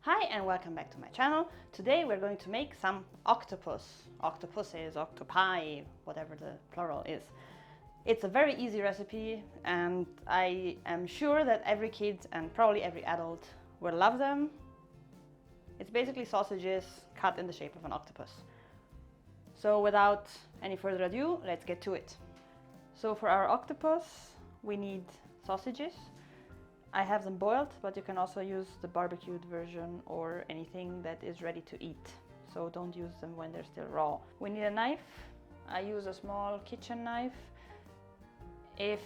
Hi and welcome back to my channel. Today we're going to make some octopus. Octopuses, octopi, whatever the plural is. It's a very easy recipe and I am sure that every kid and probably every adult will love them. It's basically sausages cut in the shape of an octopus. So without any further ado, let's get to it. So for our octopus, we need sausages. I have them boiled, but you can also use the barbecued version or anything that is ready to eat. So don't use them when they're still raw. We need a knife. I use a small kitchen knife. If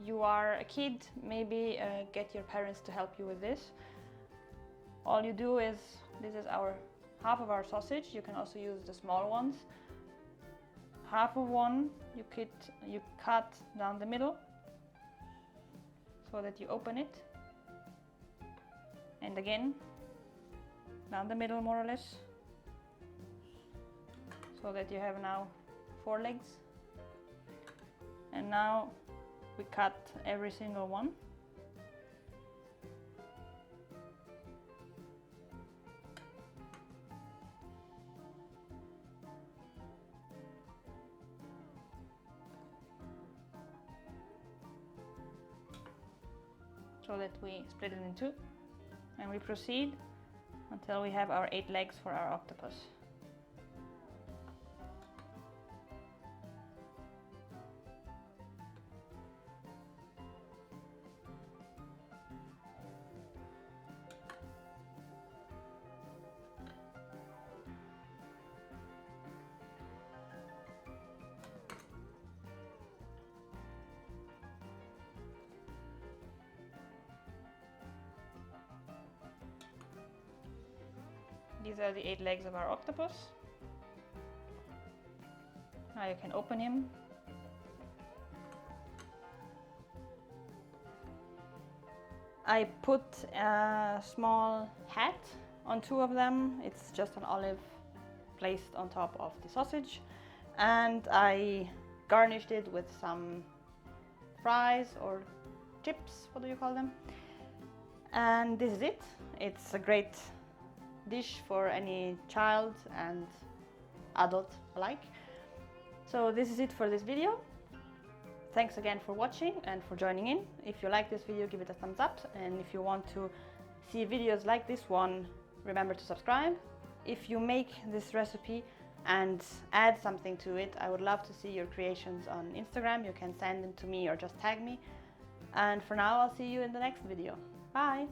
you are a kid, maybe get your parents to help you with this. All you do is, this is our half of our sausage. You can also use the small ones. Half of one you cut down the middle, so that you open it, and again down the middle more or less, so that you have now 4 legs. And now we cut every single one. So that we split it in two, and we proceed until we have our 8 legs for our octopus. These are the 8 legs of our octopus. Now you can open him. I put a small hat on 2 of them. It's just an olive placed on top of the sausage. And I garnished it with some fries or chips, what do you call them? And this is it. It's a great dish for any child and adult alike. So this is it for this video. Thanks again for watching and for joining in. If you like this video, give it a thumbs up, and if you want to see videos like this one, remember to subscribe. If you make this recipe and add something to it, I would love to see your creations on Instagram. You can send them to me or just tag me. And for now, I'll see you in the next video. Bye!